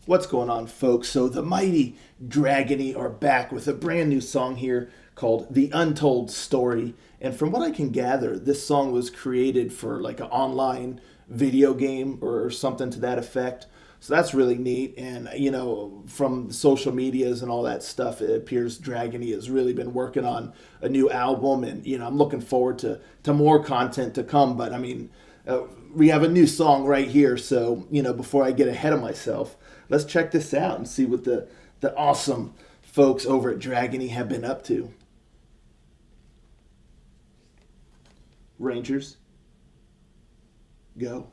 What's going on, folks? So, the mighty Dragony are back with a brand new song here called The Untold Story. And from what I can gather, this song was created for like an online video game or something to that effect. So, that's really neat. And, from social medias and all that stuff, it appears Dragony has really been working on a new album. And, I'm looking forward to more content to come. But, we have a new song right here. So, before I get ahead of myself, let's check this out and see what the awesome folks over at Dragony have been up to. Rangers, go.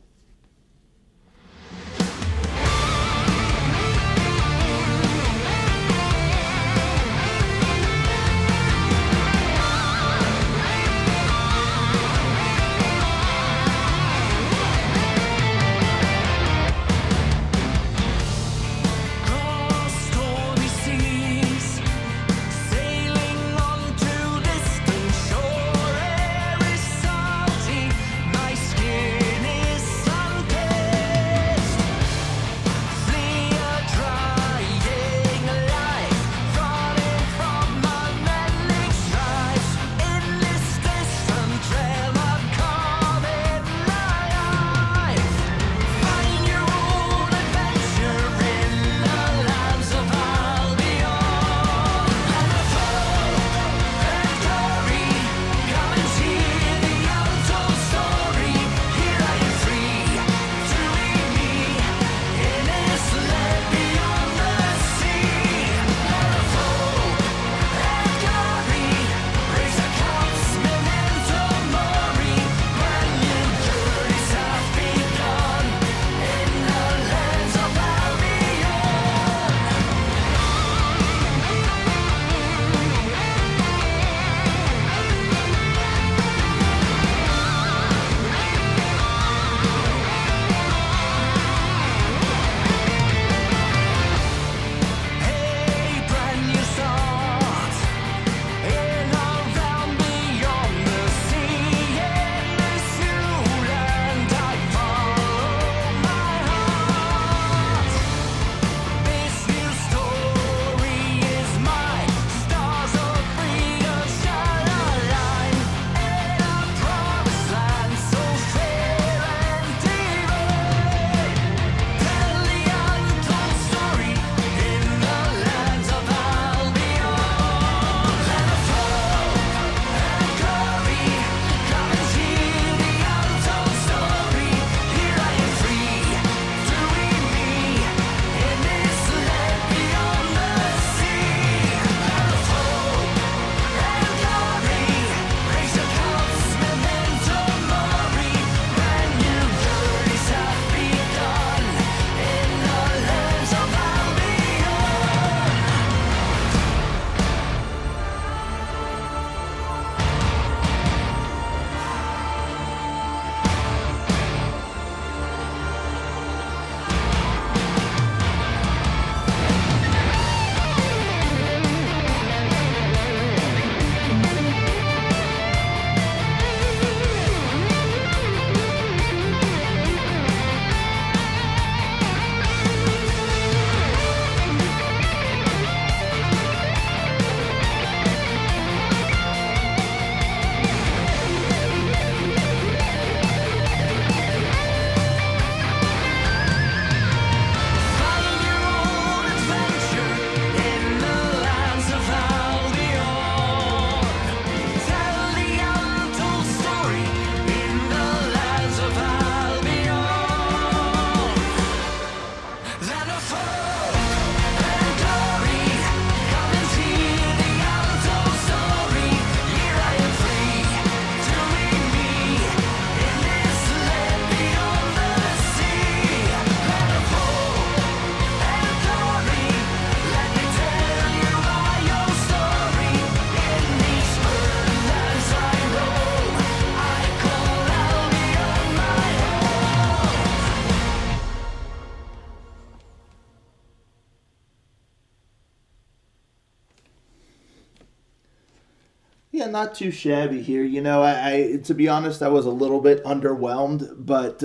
Yeah, not too shabby here. To be honest, I was a little bit underwhelmed, but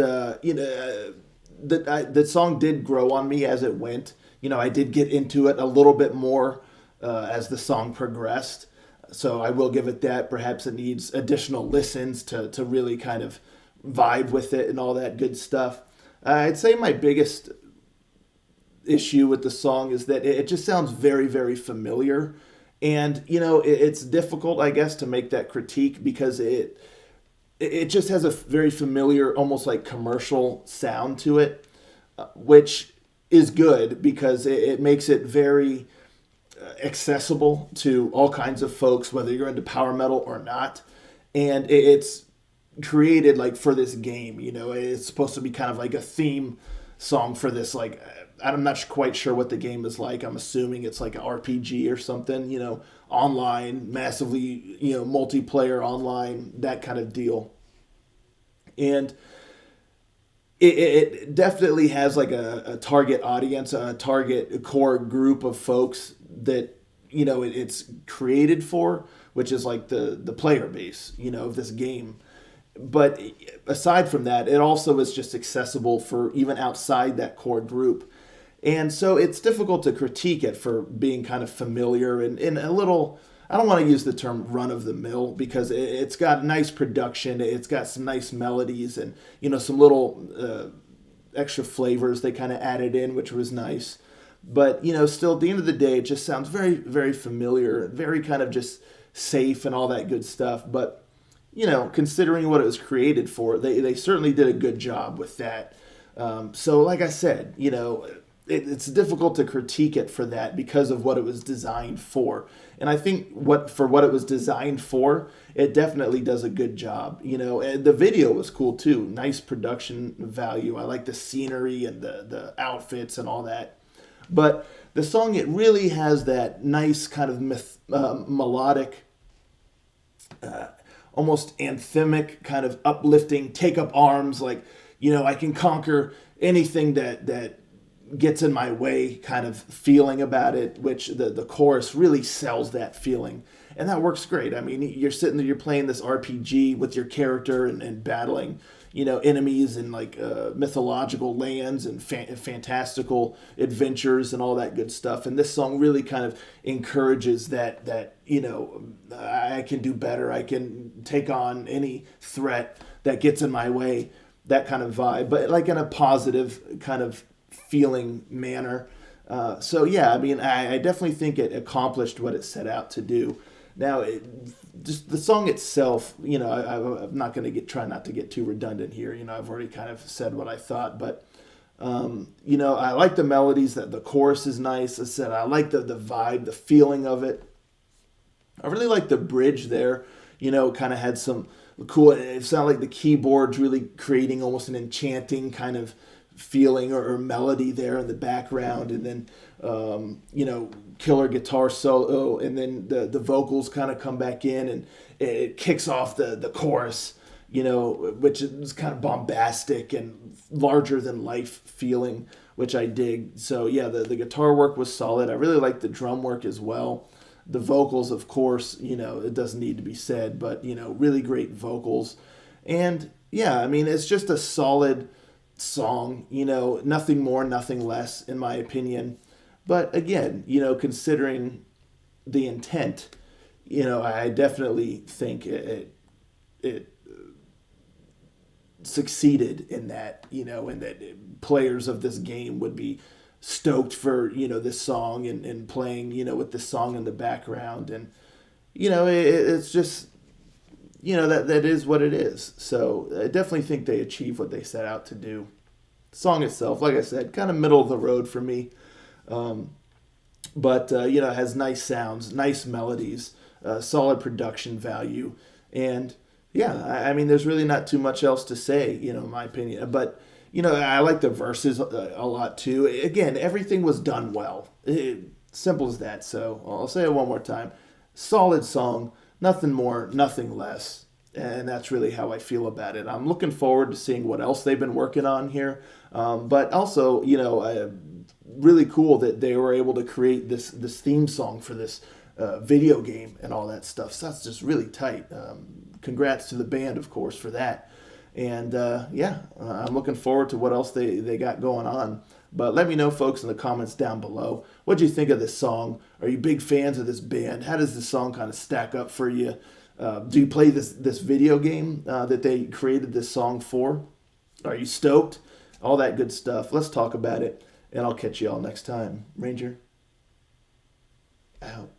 the song did grow on me as it went. I did get into it a little bit more as the song progressed. So I will give it that. Perhaps it needs additional listens to really kind of vibe with it and all that good stuff. I'd say my biggest issue with the song is that it just sounds very, very familiar. And, it's difficult, I guess, to make that critique because it just has a very familiar, almost like commercial sound to it, which is good because it makes it very accessible to all kinds of folks, whether you're into power metal or not. And it's created like for this game, it's supposed to be kind of like a theme song for this, like, I'm not quite sure what the game is like. I'm assuming it's like an RPG or something, online, massively, multiplayer online, that kind of deal. And it definitely has like a target audience, a target core group of folks that, it's created for, which is like the player base, of this game. But aside from that, it also is just accessible for even outside that core group. And so it's difficult to critique it for being kind of familiar and a little, I don't want to use the term run of the mill because it's got nice production. It's got some nice melodies and, some little extra flavors they kind of added in, which was nice. But, still at the end of the day, it just sounds very, very familiar, very kind of just safe and all that good stuff. But, considering what it was created for, they certainly did a good job with that. So like I said, it's difficult to critique it for that because of what it was designed for. And I think for what it was designed for, it definitely does a good job. And the video was cool too. Nice production value. I like the scenery and the outfits and all that. But the song, it really has that nice kind of melodic, almost anthemic kind of uplifting, take up arms, like, I can conquer anything that gets in my way kind of feeling about it, which the chorus really sells that feeling. And that works great. I mean, you're sitting there, you're playing this RPG with your character and battling, enemies in like mythological lands and fantastical adventures and all that good stuff. And this song really kind of encourages that, I can do better. I can take on any threat that gets in my way, that kind of vibe, but like in a positive kind of feeling manner. So yeah, I mean, I definitely think it accomplished what it set out to do. Now, just the song itself, I'm not going to try not to get too redundant here. I've already kind of said what I thought, but I like the melodies. That the chorus is nice. I said I like the vibe, the feeling of it. I really like the bridge there. Kind of had some cool. It sounded like the keyboards really creating almost an enchanting kind of feeling or melody there in the background, and then killer guitar solo, and then the vocals kind of come back in and it kicks off the chorus, which is kind of bombastic and larger than life feeling, which I dig. So yeah, the guitar work was solid. I really like the drum work as well. The vocals, of course, it doesn't need to be said, but really great vocals. And yeah, I mean, it's just a solid song, nothing more, nothing less, in my opinion. But again, considering the intent, I definitely think it succeeded in that, and that players of this game would be stoked for, this song and playing, with this song in the background. And, it's just, that is what it is. So I definitely think they achieved what they set out to do. The song itself, like I said, kind of middle of the road for me. But it has nice sounds, nice melodies, solid production value. And yeah, I mean, there's really not too much else to say, in my opinion. But, I like the verses a lot too. Again, everything was done well. Simple as that. So I'll say it one more time. Solid song, nothing more, nothing less. And that's really how I feel about it. I'm looking forward to seeing what else they've been working on here. But also, really cool that they were able to create this theme song for this video game and all that stuff. So that's just really tight. Congrats to the band, of course, for that. And I'm looking forward to what else they got going on. But let me know, folks, in the comments down below. What do you think of this song? Are you big fans of this band? How does this song kind of stack up for you? Do you play this video game that they created this song for? Are you stoked? All that good stuff. Let's talk about it, and I'll catch you all next time. Ranger, out.